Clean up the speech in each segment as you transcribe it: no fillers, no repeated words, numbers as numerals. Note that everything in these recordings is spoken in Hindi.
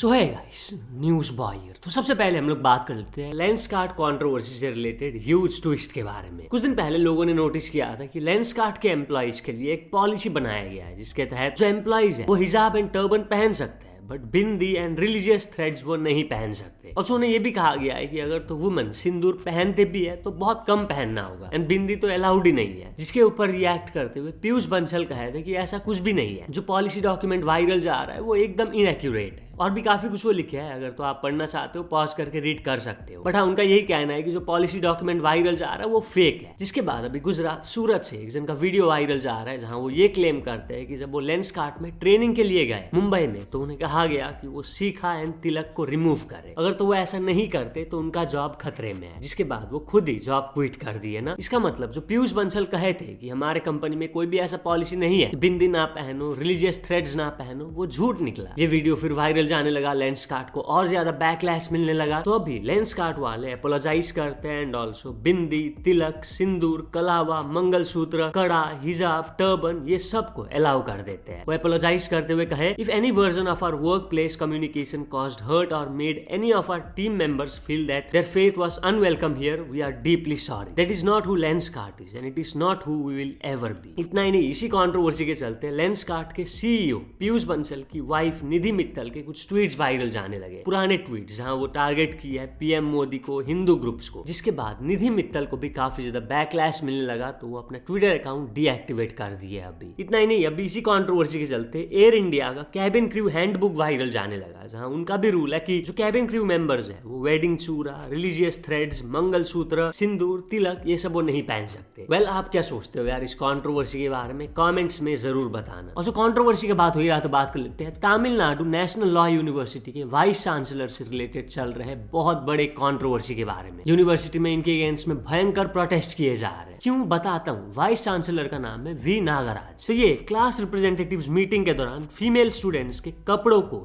सो है गाइस, न्यूज बॉय हियर। तो सबसे पहले हम लोग बात कर लेते हैं लेंसकार्ट कंट्रोवर्सी से रिलेटेड ह्यूज ट्विस्ट के बारे में। कुछ दिन पहले लोगों ने नोटिस किया था कि लेंसकार्ट के एम्प्लॉइज के लिए एक पॉलिसी बनाया गया है जिसके तहत जो एम्प्लॉइज है वो हिजाब एंड टर्बन पहन सकते हैं, but bindi and religious threads वो नहीं पहन सकते। और उन्हें ये भी कहा गया है कि अगर तो वुमेन सिंदूर पहनते भी है तो बहुत कम पहनना होगा एंड बिंदी तो अलाउड ही नहीं है। जिसके ऊपर रिएक्ट करते हुए पीयूष बंसल कहे थे कि ऐसा कुछ भी नहीं है, जो पॉलिसी डॉक्यूमेंट वायरल जा रहा है वो एकदम इनएक्यूरेट है। और भी काफी कुछ वो लिखे है, अगर तो आप पढ़ना चाहते हो पॉज करके रीड कर सकते हो। बट हाँ, उनका यही कहना है कि जो पॉलिसी डॉक्यूमेंट वायरल जा रहा है वो फेक है। जिसके बाद अभी गुजरात सूरत से एक जन का वीडियो वायरल जा रहा है जहां वो ये क्लेम करते हैं कि जब वो लेंसकार्ट में ट्रेनिंग के लिए गए मुंबई में तो उन्हें कहा गया कि वो सीखा एंड तिलक को रिमूव करे, अगर तो वो ऐसा नहीं करते तो उनका जॉब खतरे में है। जिसके बाद वो खुद ही जॉब क्विट कर दिए ना। इसका मतलब जो पीयूष बंसल कहे थे कि हमारे कंपनी में कोई भी ऐसा पॉलिसी नहीं है, बिंदी ना पहनो, रिलीजियस थ्रेड्स ना पहनो, वो झूठ निकला। ये वीडियो फिर वायरल जाने लगा, लेंसकार्ट को और ज्यादा बैकलैश मिलने लगा। तो अभी लेंसकार्ट वाले अपोलोजाइज करते हैं एंड ऑल्सो बिंदी, तिलक, सिंदूर, कलावा, मंगलसूत्र, कड़ा, हिजाब, टर्बन ये सब को अलाउ कर देते हैं। वो अपोलोजाइज करते हुए कहे, if any version of our work place communication caused hurt और made any of our team members feel that their faith was unwelcome here, we are deeply sorry. That is not who Lenskart is and it is not who we will ever be. इतना ही नहीं, इसी कंट्रोवर्सी के चलते लेंसकार्ट के सीईओ पीयूष बंसल की वाइफ निधि मित्तल के कुछ ट्वीट्स वायरल जाने लगे, पुराने ट्वीट जहां वो टारगेट किया है पीएम मोदी को, हिंदू ग्रुप्स को। जिसके बाद निधि मित्तल को भी काफी ज्यादा बैकलैश मिलने लगा तो वो अपना ट्विटर अकाउंट डीएक्टिवेट कर दिया। अभी इतना ही नहीं, अभी इसी कंट्रोवर्सी के चलते एयर इंडिया का कैबिन क्रू हैंडबुक वायरल जाने लगा जहां उनका भी रूल है कि जो कैबिन क्रू मेंबर्स है वो वेडिंग चूड़ा, रिलीजियस थ्रेड्स, मंगलसूत्र, सिंदूर, तिलक ये सब वो नहीं पहन सकते। वेल, आप क्या सोचते हो यार इस कंट्रोवर्सी के बारे में? कमेंट्स में जरूर बताना। और जो कंट्रोवर्सी की बात हुई रहा तो बात कर लेते हैं तमिलनाडु नेशनल लॉ यूनिवर्सिटी के वाइस चांसलर से रिलेटेड चल रहे बहुत बड़े कंट्रोवर्सी के बारे में। यूनिवर्सिटी में इनके अगेंस्ट में भयंकर प्रोटेस्ट किए जा रहे हैं। क्यों बताता हूँ। वाइस चांसलर का नाम है वी नागराज। तो ये क्लास रिप्रेजेंटेटिव्स मीटिंग के दौरान फीमेल स्टूडेंट्स के कपड़ों को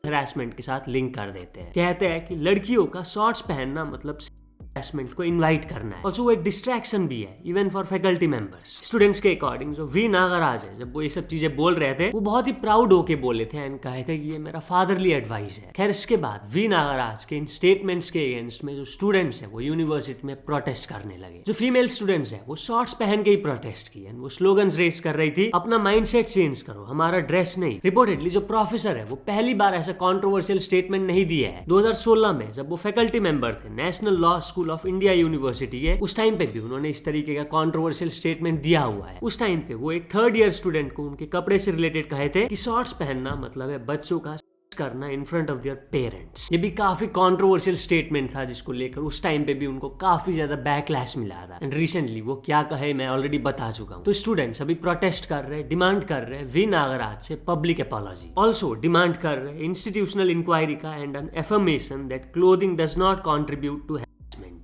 हरासमेंट के साथ लिंक कर देते हैं। कहते हैं कि लड़कियों का शॉर्ट्स पहनना मतलब हरासमेंट को इनवाइट करना है। और जो एक डिस्ट्रैक्शन भी है even for faculty members. Students के अकॉर्डिंग जो वी नागराज है, जब वो ये सब चीजें बोल रहे थे वो बहुत ही प्राउड होके बोले थे एंड कहे थे कि ये मेरा फादरली एडवाइस है। खैर, इसके बाद वी नागराज के इन स्टेटमेंट्स के अगेंस्ट में जो स्टूडेंट्स है वो यूनिवर्सिटी में प्रोटेस्ट करने लगे। जो फीमेल स्टूडेंट्स है वो शॉर्ट्स पहन के ही प्रोटेस्ट किए। वो स्लोगन्स रेज कर रही थी, अपना माइंडसेट चेंज करो, हमारा ड्रेस नहीं। रिपोर्टेडली जो प्रोफेसर है वो पहली बार ऐसा कॉन्ट्रोवर्शियल स्टेटमेंट नहीं दिया है। 2016 में जब वो फैकल्टी मेंबर थे national law school of India university है, उस टाइम पे भी उन्होंने इस तरीके का कंट्रोवर्शियल स्टेटमेंट दिया हुआ है। उस टाइम पे वो एक थर्ड ईयर स्टूडेंट को उनके कपड़े से रिलेटेड कहे थे कि शॉर्ट्स पहनना मतलब है बच्चों का करना in front of their parents. ये भी काफी कंट्रोवर्शियल स्टेटमेंट था जिसको लेकर उस टाइम पे भी उनको काफी ज्यादा बैकलैश मिला था। एंड रिसेंटली वो क्या कहे मैं ऑलरेडी बता चुका हूँ। तो स्टूडेंट्स अभी प्रोटेस्ट कर रहे हैं, डिमांड कर रहे हैं वी नागराज से पब्लिक अपॉलॉजी। ऑल्सो डिमांड कर रहे हैं इंस्टीट्यूशनल इंक्वायरी का and an affirmation that clothing does not contribute to.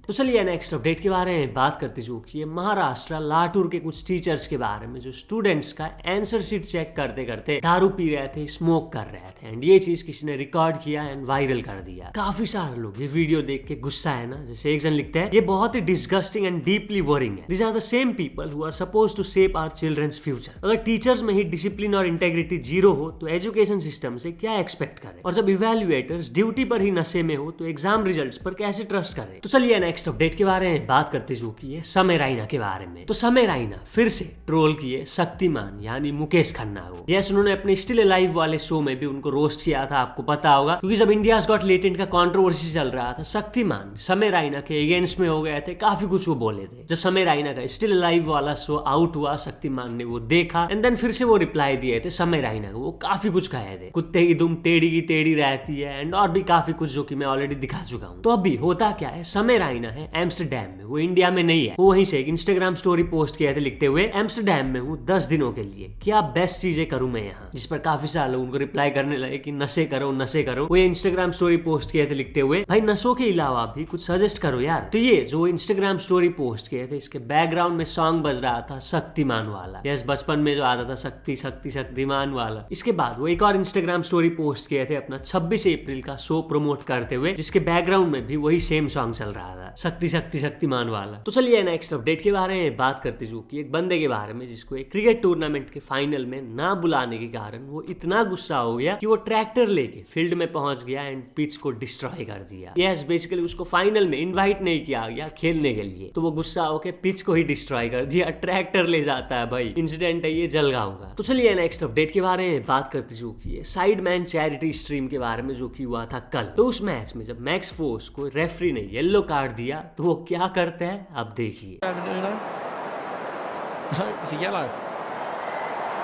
तो चलिए नेक्स्ट अपडेट के बारे में बात करते जो कि महाराष्ट्र लातूर के कुछ टीचर्स के बारे में जो स्टूडेंट्स का आंसर शीट चेक करते करते दारू पी रहे थे, स्मोक कर रहे थे एंड ये चीज किसी ने रिकॉर्ड किया एंड वायरल कर दिया। काफी सारे लोग ये वीडियो देख के गुस्सा है ना। जैसे एक जन लिखते हैं, ये बहुत ही डिस्गस्टिंग एंड डीपली वरिंग है। This are the same people who are supposed to shape our children's future. अगर टीचर्स में ही डिसिप्लिन और इंटेग्रिटी जीरो हो तो एजुकेशन सिस्टम से क्या एक्सपेक्ट करें? और जब इवेल्युएटर्स ड्यूटी पर ही नशे में हो तो एग्जाम रिजल्ट्स पर कैसे ट्रस्ट करें? तो चलिए नेक्स्ट अपडेट के बारे में बात करते जो कि है समय राइना के बारे में। तो समय राइना फिर से ट्रोल किए शक्तिमान यानी मुकेश खन्ना को। यस, उन्होंने अपने स्टिल अलाइव वाले शो में भी उनको रोस्ट किया था, आपको पता होगा। क्योंकि जब इंडियाज गॉट लेटेंट का कंट्रोवर्सी चल रहा था, शक्तिमान समय राइना के अगेंस्ट में हो गए थे, काफी कुछ वो बोले थे। जब समय राइना का स्टिल अलाइव वाला शो आउट हुआ, शक्तिमान ने वो देखा एंड देन फिर से वो रिप्लाई दिए थे समय राइना को। वो काफी कुछ कहे थे, कुत्ते की दुम टेढ़ी की टेढ़ी रहती है एंड और भी काफी कुछ जो कि मैं ऑलरेडी दिखा चुका हूँ। तो अभी होता क्या है, समय राइना है एम्स्टरडैम में, वो इंडिया में नहीं है। वो वहीं से एक इंस्टाग्राम स्टोरी पोस्ट किया था लिखते हुए, एम्स्टरडैम में हूँ 10 दिनों के लिए, क्या बेस्ट चीजें करूँ मैं यहाँ। जिस पर काफी सारे लोग उनको रिप्लाई करने लगे कि नशे करो नशे करो। वो इंस्टाग्राम स्टोरी पोस्ट किए थे लिखते हुए, भाई नशों के अलावा भी कुछ सजेस्ट करो यार। तो ये जो इंस्टाग्राम स्टोरी पोस्ट किए थे इसके बैकग्राउंड में सॉन्ग बज रहा था शक्तिमान वाला। यस, बचपन में जो आता था शक्ति शक्ति शक्तिमान वाला। इसके बाद वो एक और इंस्टाग्राम स्टोरी पोस्ट किए थे अपना 26 अप्रैल का शो प्रमोट करते हुए, जिसके बैकग्राउंड में भी वही सेम सॉन्ग चल रहा था। शक्ति शक्ति शक्तिमान वाला। तो चलिए नेक्स्ट अपडेट के बारे में बात करते जो कि एक बंदे के बारे में जिसको एक क्रिकेट टूर्नामेंट के फाइनल में ना बुलाने के कारण वो इतना गुस्सा हो गया कि वो ट्रैक्टर लेके फील्ड में पहुंच गया एंड पिच को डिस्ट्रॉय कर दिया। यस, बेसिकली उसको फाइनल में इनवाइट नहीं किया गया खेलने के लिए, तो वो गुस्सा होकर पिच को ही डिस्ट्रॉय कर दिया। ट्रैक्टर ले जाता है भाई, इंसिडेंट है ये जलगांव का। तो चलिए नेक्स्ट अपडेट के बारे में बात करते जो कि साइडमैन चैरिटी स्ट्रीम के बारे में जो कि हुआ था कल। तो उस मैच में जब मैक्स फोर्स को रेफरी ने येलो कार्ड दिया तो वो क्या करते हैं अब देखिए।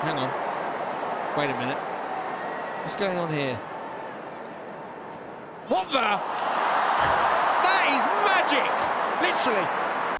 Hang on. Wait a minute. What's going on here? What the? That is magic! Literally.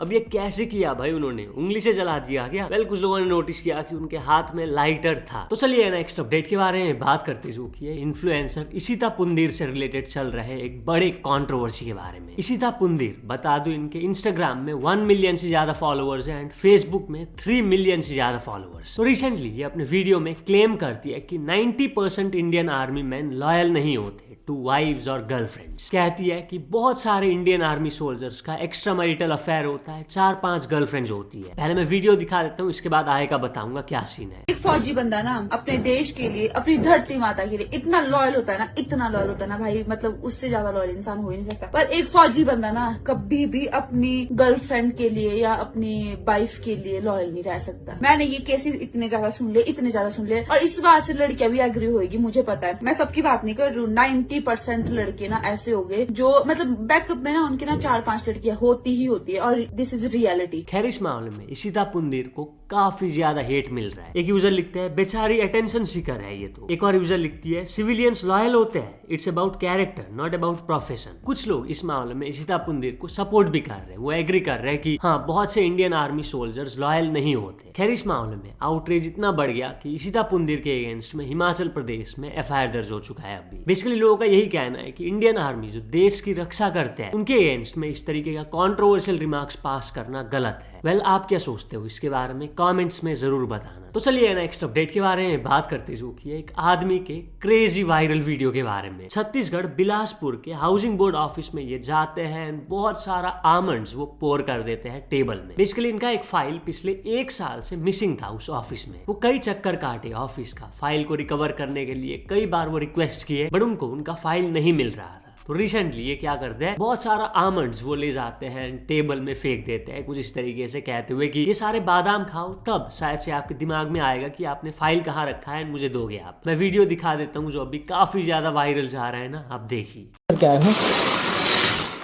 अब ये कैसे किया भाई उन्होंने, उंगली से जला दिया क्या? वेल, कुछ लोगों ने नोटिस किया कि उनके हाथ में लाइटर था। तो चलिए नेक्स्ट अपडेट के बारे में बात करते जो कि इन्फ्लुएंसर इशिता पुंदीर से रिलेटेड चल रहे एक बड़े कंट्रोवर्सी के बारे में। इशिता पुंदीर, बता दो, इनके इंस्टाग्राम में 1 मिलियन से ज्यादा फॉलोअर्स है एंड फेसबुक में 3 मिलियन से ज्यादा फॉलोअर्स। तो रिसेंटली ये अपने वीडियो में क्लेम करती है कि 90% इंडियन आर्मी मैन लॉयल नहीं होते टू वाइव्स और गर्लफ्रेंड्स। कहती है कि बहुत सारे इंडियन आर्मी सोल्जर्स का एक्स्ट्रा मैरिटल अफेयर होता है, 4-5 गर्लफ्रेंड्स होती है। पहले मैं वीडियो दिखा देता हूँ, इसके बाद आगे का बताऊंगा क्या सीन है। एक फौजी बंदा ना अपने देश के लिए, अपनी धरती माता के लिए इतना लॉयल होता है ना, इतना लॉयल होता है ना भाई, मतलब उससे ज्यादा लॉयल इंसान हो ही नहीं सकता। पर एक फौजी बंदा ना कभी भी अपनी गर्लफ्रेंड के लिए या अपनी वाइफ के लिए लॉयल नहीं रह सकता। मैंने ये केसेस इतने ज्यादा सुन ले और इस बात से लड़कियां भी एग्री होगी, मुझे पता है। मैं सबकी बात नहीं कर रही हूँ, 90% लड़के ना ऐसे हो गए जो मतलब बैकअप में ना उनके ना 4-5 लड़कियां होती ही होती है और दिस इज रियलिटी। खैर, इस मामले में इशिता पुंदीर को काफी ज्यादा हेट मिल रहा है। एक यूजर लिखते हैं बेचारी अटेंशन सीकर है ये तो। एक और यूजर लिखती है सिविलियंस लॉयल होते हैं, it's about character not about profession. कुछ लोग इस मामले में इशिता पुंदीर को सपोर्ट भी कर रहे हैं, वो एग्री कर रहे हैं कि हाँ, बहुत से इंडियन आर्मी सोल्जर्स लॉयल नहीं होते। खैर, इस मामले में आउटरीच इतना बढ़ गया कि इशिता पुंदीर के अगेंस्ट में हिमाचल प्रदेश में FIR दर्ज हो चुका है। अभी बेसिकली लोगों का यही कहना है कि इंडियन आर्मी जो देश की रक्षा करते हैं उनके अगेंस्ट में इस तरीके का कंट्रोवर्शियल रिमार्क्स पास करना गलत है। वेल, आप क्या सोचते हो इसके बारे में कमेंट्स में जरूर बताना। तो चलिए नेक्स्ट अपडेट के बारे में बात करते जो कि एक आदमी के क्रेजी वायरल वीडियो के बारे में। छत्तीसगढ़ बिलासपुर के हाउसिंग बोर्ड ऑफिस में ये जाते हैं, बहुत सारा आमंड्स वो पोर कर देते हैं टेबल में। बेसिकली इनका एक फाइल पिछले 1 साल से मिसिंग था उस ऑफिस में। वो कई चक्कर काटे ऑफिस का, फाइल को रिकवर करने के लिए कई बार वो रिक्वेस्ट किए, बट उनको उनका फाइल नहीं मिल रहा था। तो रिसेंटली ये क्या करते हैं, बहुत सारा आमंड्स वो ले जाते हैं, टेबल में फेंक देते हैं, कुछ इस तरीके से कहते हुए कि ये सारे बादाम खाओ, तब शायद से आपके दिमाग में आएगा कि आपने फाइल कहाँ रखा है, मुझे दोगे आप। मैं वीडियो दिखा देता हूँ जो अभी काफी ज्यादा वायरल जा रहा है ना, आप देखिए। क्या है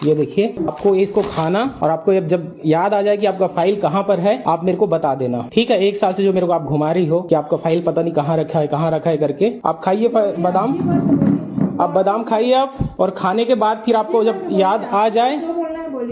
ये देखिए, आपको इसको खाना और आपको जब याद आ जाए कि आपका फाइल कहाँ पर है, आप मेरे को बता देना, ठीक है। 1 साल से जो मेरे को आप घुमा रही हो कि आपका फाइल पता नहीं कहाँ रखा है करके, आप खाइए बादाम, आप बादाम खाइए आप, और खाने के बाद फिर आपको जब याद आ जाए,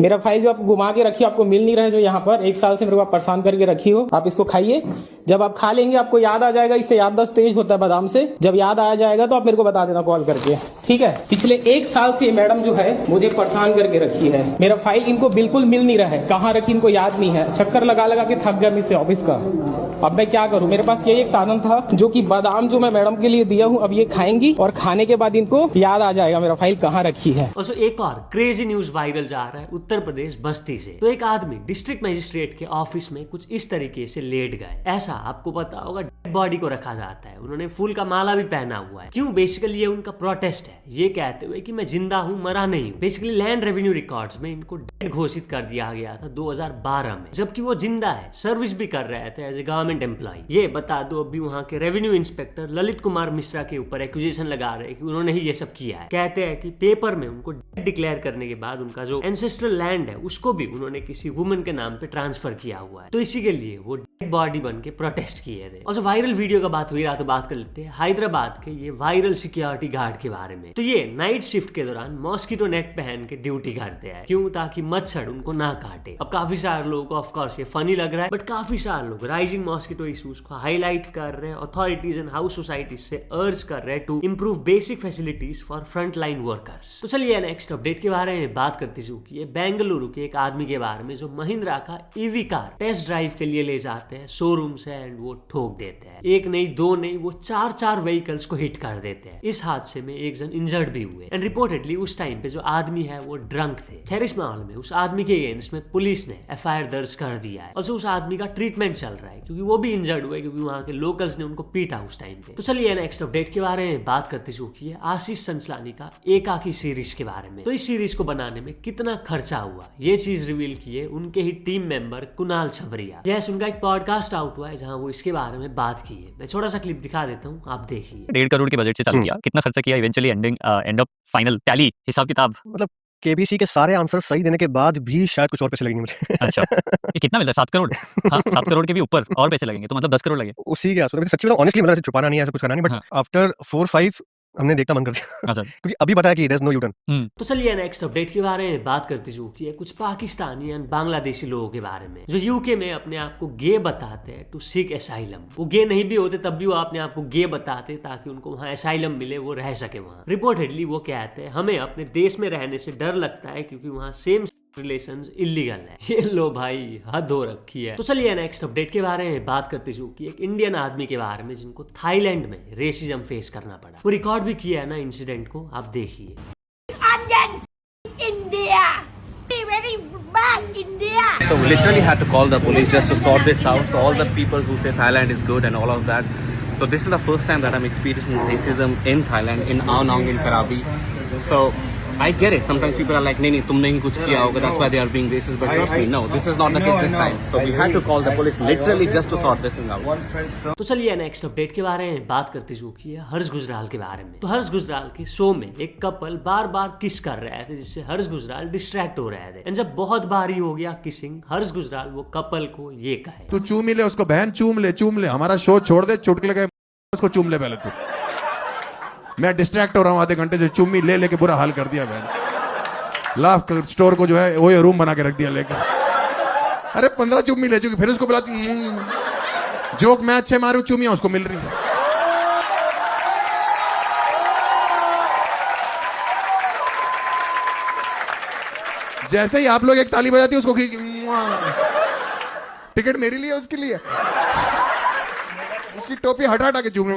मेरा फाइल जो आप घुमा के रखी आपको मिल नहीं रहा है, जो यहाँ पर 1 साल से मेरे को आप परेशान करके रखी हो, आप इसको खाइए। जब आप खा लेंगे आपको याद आ जाएगा, इससे याददाश्त तेज होता है बादाम से। जब याद आ जाएगा तो आप मेरे को बता देना कॉल करके, ठीक है। पिछले 1 साल से मैडम जो है मुझे परेशान करके रखी है, मेरा फाइल इनको बिल्कुल मिल नहीं रहा है, कहाँ रखी इनको याद नहीं है, चक्कर लगा लगा के थक गया मुझसे ऑफिस का। अब मैं क्या करूं, मेरे पास यही एक साधन था जो कि बादाम जो मैं मैडम के लिए दिया हूं, अब ये खाएंगी और खाने के बाद इनको याद आ जाएगा मेरा फाइल कहाँ रखी है। और एक और क्रेजी न्यूज वायरल जा रहा है उत्तर प्रदेश बस्ती से। तो एक आदमी डिस्ट्रिक्ट मजिस्ट्रेट के ऑफिस में कुछ इस तरीके से लेट गए। ऐसा आपको पता होगा, डेड बॉडी को रखा जाता है, उन्होंने फूल का माला भी पहना हुआ है। क्यों? बेसिकली ये उनका प्रोटेस्ट है, ये कहते हुए कि मैं जिंदा हूँ, मरा नहीं हूँ। बेसिकली लैंड रेवेन्यू रिकॉर्ड्स में इनको डेड घोषित कर दिया गया था 2012 में, जबकि वो जिंदा है, सर्विस भी कर रहे थे एज ए गवर्नमेंट एम्प्लॉय। ये बता दो, अभी वहाँ के रेवेन्यू इंस्पेक्टर ललित कुमार मिश्रा के ऊपर एक्यूजेशन लगा रहे हैं कि उन्होंने ही ये सब किया है। कहते हैं कि पेपर में उनको डेड डिक्लेयर करने के बाद उनका जो एंसेस्ट्रल लैंड है उसको भी उन्होंने किसी वुमन के नाम पे ट्रांसफर किया हुआ है। तो इसी के लिए वो डेड बॉडी बन के प्रोटेस्ट किए थे। और जो वायरल वीडियो का बात हुई रहा, तो बात कर लेते हैं हैदराबाद के ये वायरल सिक्योरिटी गार्ड के बारे में। तो ये नाइट शिफ्ट के दौरान मॉस्किटो नेट पहन के ड्यूटी करते हैं। क्यों? ताकि मच्छर उनको ना काटे। अब काफी सारे लोगों को ऑफकोर्स ये फनी लग रहा है, बट काफी सारे लोग राइजिंग मॉस्किटो इशूज को हाईलाइट कर रहे हैं, अथॉरिटीज एंड हाउस सोसाइटीज से अर्ज कर रहे हैं to improve basic facilities for front line workers. तो चलिए नेक्स्ट अपडेट के बारे में बात करते हैं। बेंगलुरु के एक आदमी के बारे में जो महिंद्रा का ईवी कार टेस्ट ड्राइव के लिए ले जाते हैं शोरूम से है एंड वो ठोक देते हैं। एक नहीं दो नहीं, वो 4 व्हीकल्स को हिट कर देते हैं। इस हादसे में एक जन इंजर्ड भी हुए एंड रिपोर्टेडली उस टाइम पे जो आदमी है वो ड्रंक थे। खैर इस मामले में उस आदमी के अगेंस्ट में पुलिस ने FIR दर्ज कर दिया है और जो उस आदमी का ट्रीटमेंट चल रहा है क्योंकि वो भी इंजर्ड हुए क्योंकि वहाँ के लोकल्स ने उनको पीटा उस टाइम पे। तो चलिए नेक्स्ट अपडेट के बारे में बात करते चुकी है आशीष संचलानी का एकाकी सीरीज के बारे में। तो इस सीरीज को बनाने में कितना खर्चा हुआ ये चीज रिवील की है उनके ही टीम मेंबर कुणाल छबरिया। यस, उनका एक पॉडकास्ट आउट हुआ है जहाँ वो इसके बारे में बात की है। मैं छोटा सा क्लिप दिखा देता हूँ, आप देखिए। 1.5 करोड़ के बजट से चालू किया, कितना खर्चा किया, eventually and up final tally हिसाब किताब। मतलब केबीसी के सारे आंसर सही देने के बाद भी शायद कुछ और पैसे लगेंगे मुझे। अच्छा, ये कितना मिलता है? 7 करोड़। हाँ, 7 करोड़ के भी ऊपर और पैसे लगेंगे, तो मतलब 10 करोड़ लगे उसी के आसपास। सच्ची बताऊं, ऑनेस्टली मतलब ऐसे छुपाना नहीं है, ऐसा कुछ करना नहीं, बट आफ्टर 4-5 हमने देखना बंद कर दिया। अच्छा, क्योंकि अभी बताया कि there is no U turn. तो चलिए नेक्स्ट अपडेट के बारे में बात करती चुकी है कुछ पाकिस्तानी एंड बांग्लादेशी लोगों के बारे में जो यूके में अपने आप को गे बताते हैं टू सीक एसाइलम। वो गे नहीं भी होते तब भी वो अपने आप को गे बताते ताकि उनको वहाँ एसाइलम मिले, वो रह सके वहाँ। रिपोर्टेडली वो कहते हैं हमें अपने देश में रहने से डर लगता है क्योंकि वहाँ सेम रिलेशंस इलीगल है। ये लो भाई, हद हो रखी है। तो चलिए नेक्स्ट अपडेट के बारे में बात करते चुकी एक इंडियन आदमी के बारे में जिनको थाईलैंड में रेसिज्म फेस करना पड़ा। वो रिकॉर्ड भी किया है ना इंसिडेंट को, आप देखिए। So we literally had to call the police just to sort this out. So all the people who say Thailand is good and all of that. So this is the first time that I'm experiencing racism in Thailand, in Ao Nang, in Krabi. So I get it. Sometimes people are like, नहीं तुमने ही कुछ किया होगा, that's why they are being racist. But trust me, no, this is not the case this time. So we had to call the police literally just to sort this thing out. तो चलिए नेक्स्ट अपडेट के बारे में बात करते चुकी है हर्ष गुजराल के बारे में। तो हर्ष गुजराल के शो में एक कपल बार बार किस कर रहे थे जिससे हर्ष गुजराल डिस्ट्रैक्ट हो रहे थे एंड जब बहुत बारी हो गया किसिंग, हर्ष गुजराल वो कपल को ये कहे, तू चूम ही ले उसको, बहन चूम ले, हमारा शो छोड़ दे, चुटकुले के उसको चूम ले पहले तू। मैं डिस्ट्रैक्ट हो रहा हूँ आधे घंटे से, चुम्मी ले लेके बुरा हाल कर दिया बहन। लाफ स्टोर को जो है वो रूम बना के रख दिया लेके। अरे 15 चुम्मी ले चुकी, फिर उसको बुलाती। जोक मैं अच्छे मारू, चुम्मियां उसको मिल रही है। जैसे ही आप लोग एक ताली बजाती है उसको टिकट मेरे लिए, उसके लिए उसकी टोपी हटा के चूम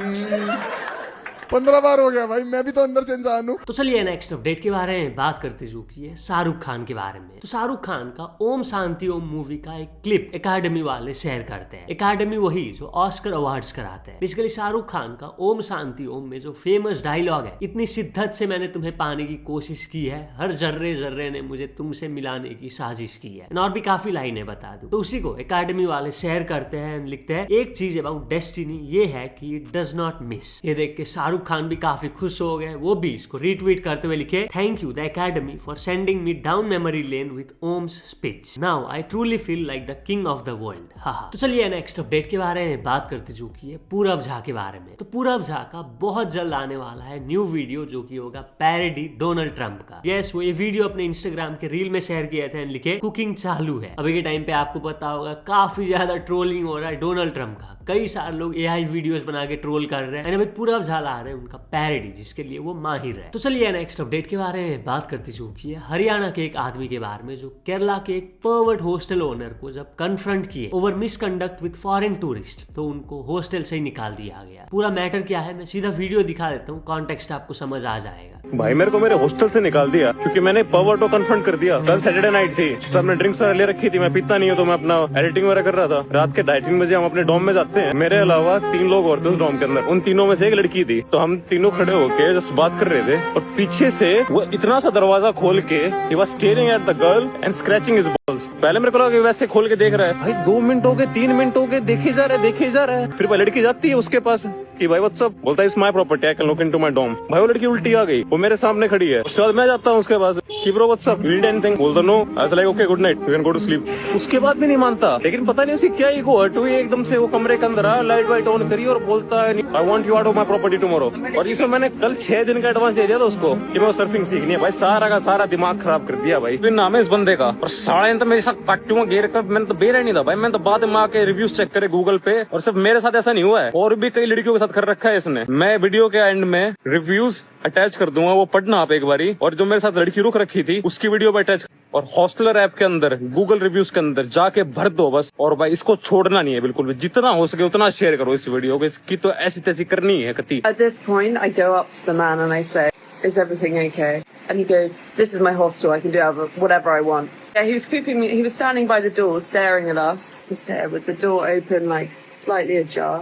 15 बार हो गया भाई, मैं भी तो अंदर से इंसान हूँ। तो चलिए नेक्स्ट अपडेट के बारे में बात करते चुकी है शाहरुख खान के बारे में। तो शाहरुख खान का ओम शांति ओम मूवी का एक क्लिप एकेडमी वाले शेयर करते हैं। एकेडमी वही जो ऑस्कर अवार्ड्स कराते हैं। बेसिकली शाहरुख खान का ओम शांति ओम में जो फेमस डायलॉग है, इतनी शिद्दत से मैंने तुम्हें पाने की कोशिश की है, हर जर्रे जर्रे ने मुझे तुमसे मिलाने की साजिश की है, और भी काफी लाइनें बता दूं। तो उसी को एकेडमी वाले शेयर करते हैं, लिखते हैं एक चीज अबाउट डेस्टिनी ये है कि इट डज नॉट मिस। ये देख के शाहरुख खान भी काफी खुश हो गए, वो भी इसको रीट्वीट करते हुए लिखे, thank you the academy for sending me down memory lane with Om's speech, now I truly feel like the king of the world. तो चलिए नेक्स्ट अपडेट के बारे में बात करते चुकी है पूरब झा के बारे में। तो पूरब झा का बहुत जल्द आने वाला है न्यू वीडियो जो कि होगा पैरोडी डोनाल्ड ट्रंप का। यस, वो ये वीडियो अपने इंस्टाग्राम के रील में शेयर किए थे, लिखे कुकिंग चालू है। अभी के टाइम पे आपको पता होगा काफी ज्यादा ट्रोलिंग हो रहा है डोनाल्ड ट्रंप का, कई सारे लोग AI वीडियोस बना के ट्रोल कर रहे हैं। पूरब झा ला रहे हैं उनका पैरोडी जिसके लिए वो माहिर है। तो चलिए नेक्स्ट अपडेट के बारे में बात करती चुकी है हरियाणा के एक आदमी के बारे में जो केरला के एक पर्वर्ट हॉस्टल ओनर को जब कन्फ्रंट किए over misconduct with foreign tourist, तो उनको हॉस्टल से ही निकाल दिया गया। पूरा मैटर क्या है मैं सीधा वीडियो दिखा देता हूँ, कॉन्टेक्स्ट आपको समझ आ जाएगा। भाई मेरे को मेरे हॉस्टल से निकाल दिया क्योंकि मैंने पर्वर्ट को कन्फ्रंट कर दिया। कल सैटरडे नाइट थी, सबने ड्रिंक्स ले रखी थी, मैं पीता नहीं हूँ तो मैं अपना एडिटिंग वगैरह कर रहा था। रात के 2:30 बजे हम अपने डॉम में जाते हैं, मेरे अलावा 3 लोग और थे उस डॉम के अंदर। उन तीनों में से एक लड़की थी, तो हम तीनों खड़े होके जस्ट बात कर रहे थे और पीछे से वो इतना सा दरवाजा खोल के he was staring at the girl and scratching his balls। पहले मेरे को लगा कि वैसे खोल के देख रहा है, भाई 2 मिनट हो गए 3 मिनट हो गए, देखे जा रहा है। फिर वो लड़की जाती है उसके पास कि भाई व्हाट्स अप, बोलता है it's my property I can look into my dome. भाई वो लड़की उल्टी आ गई, वो मेरे सामने खड़ी है। उसके बाद मैं जाता हूँ उसके पास कि bro what's up, you need anything, बोलता no, I was like okay good night, you can go to sleep. उसके बाद भी नहीं मानता, लेकिन पता नहीं उसकी क्या ईगो हर्ट हुई, एकदम से वो कमरे के अंदर आया, लाइट वाइट ऑन करी और बोलता है I want you out of my property tomorrow. और इसमें मैंने कल 6 दिन का एडवांस दे दिया था उसको कि मैं सर्फिंग सीखनी है। भाई सारा का सारा दिमाग खराब कर दिया भाई। फिर नाम है इस बंदे का, और साले ने तो मेरे साथ काटूंगा घेर कर, मैंने तो बेरा नहीं था भाई। मैंने तो बाद में आके रिव्यूज चेक करे गूगल पे, और सिर्फ मेरे साथ ऐसा नहीं हुआ है, और भी कई लड़कियों के साथ कर रखा है इसने। मैं वीडियो के एंड में रिव्यूज अटैच कर दूंगा, वो पढ़ना आप एक बारी, और जो मेरे साथ लड़की रुक रखी थी उसकी वीडियो पे अटैच और हॉस्टलर ऐप के अंदर, गूगल रिव्यूज के अंदर जाके भर दो बस। और भाई इसको छोड़ना नहीं है बिल्कुल भी, जितना हो सके उतना शेयर करो इस वीडियो को। इसकी तो ऐसी तैसी करनी है कति। At this point, I go up to the man and I say, "Is everything okay?" And he goes, "This is my hostel. I can do whatever I want." Yeah, he was creeping me. He was standing by the door, staring at us. He's there with the door open, like slightly ajar,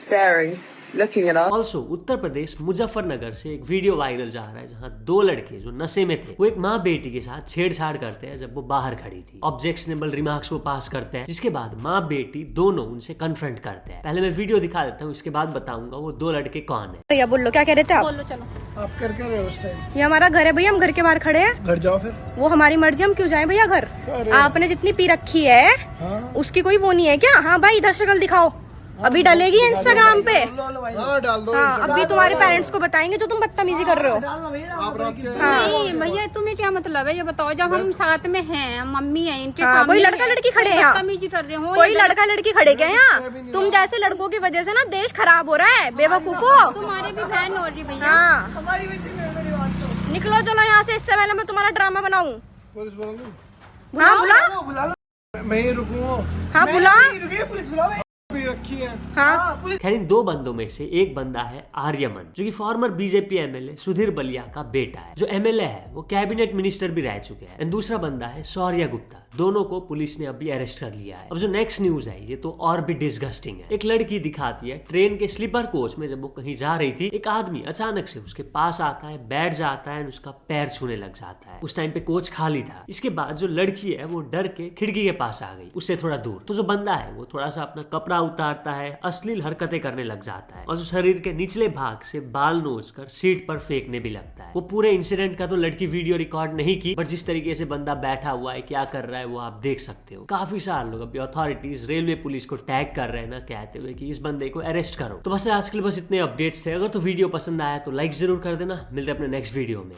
staring. Looking at us. Also Uttar Pradesh Muzaffarnagar से एक वीडियो वायरल जा रहा है जहां दो लड़के जो नशे में थे वो एक माँ बेटी के साथ छेड़छाड़ करते हैं जब वो बाहर खड़ी थी। ऑब्जेक्शनेबल रिमार्क्स वो पास करते हैं, जिसके बाद माँ बेटी दोनों उनसे कन्फ्रंट करते हैं। पहले मैं वीडियो दिखा देता हूँ, इसके बाद बताऊंगा वो दो लड़के कौन है। भैया बोलो क्या कह रहे थे आप? बोलो चलो। आप कर रहे हो उस टाइम? ये हमारा घर है भैया, हम घर के बाहर खड़े हैं। घर जाओ फिर। वो हमारी मर्जी, हम क्यों जाएं भैया घर? आपने जितनी पी रखी है उसकी कोई वो नहीं है क्या? हाँ भाई इधर शक्ल दिखाओ, अभी डलेगी इंस्टाग्राम पे। डाल दो। हाँ अभी तुम्हारे पेरेंट्स को बताएंगे जो तुम बदतमीजी कर रहे हो। नहीं भैया तुम्हें क्या मतलब है ये बताओ? जब हम साथ में हैं, मम्मी है इनके सामने, कोई लड़का लड़की खड़े हैं यहाँ? बदतमीजी कर रहे हो? कोई लड़का लड़की खड़े क्या यहाँ? तुम जैसे लड़कों की वजह से ना देश खराब हो रहा है, बेवकूफो। तुम्हारे भी बहन हो रही भैया। हाँ निकलो चलो यहाँ से, इससे पहले मैं तुम्हारा ड्रामा बनाऊँ। हाँ बुला, मैं ही रुकूं। हाँ बुला। पुलिस बुलाओ, रखी है। हाँ खैर इन दो बंदों में से एक बंदा है आर्यमन, जो कि farmer BJP MLA Sudhir Ballia का बेटा है। जो एमएलए है वो कैबिनेट मिनिस्टर भी रह चुके हैं। एंड दूसरा बंदा है शौर्य गुप्ता। दोनों को पुलिस ने अभी अरेस्ट कर लिया है। अब जो नेक्स्ट न्यूज है ये तो और भी डिस्गस्टिंग है। एक लड़की दिखाती है ट्रेन के स्लीपर कोच में जब वो कहीं जा रही थी, एक आदमी अचानक से उसके पास आता है, बैठ जाता है, उसका पैर छूने लग जाता है। उस टाइम पे कोच खाली था। इसके बाद जो लड़की है वो डर के खिड़की के पास आ गई, उससे थोड़ा दूर। तो जो बंदा है वो थोड़ा सा अपना कपड़ा उतारता है, अश्लील हरकतें करने लग जाता है और जो शरीर के निचले भाग से बाल नोच कर सीट पर फेंकने भी लगता है। वो पूरे इंसिडेंट का तो लड़की वीडियो रिकॉर्ड नहीं की, बट जिस तरीके से बंदा बैठा हुआ है, क्या कर रहा है, वो आप देख सकते हो। काफी सारे लोग अभी अथॉरिटीज, रेलवे पुलिस को टैग कर रहे हैं ना, कहते हुए कि इस बंदे को अरेस्ट करो। तो बस आज के लिए बस इतने अपडेट्स थे। अगर तो वीडियो पसंद आया तो लाइक जरूर कर देना। मिलते हैं अपने नेक्स्ट वीडियो में।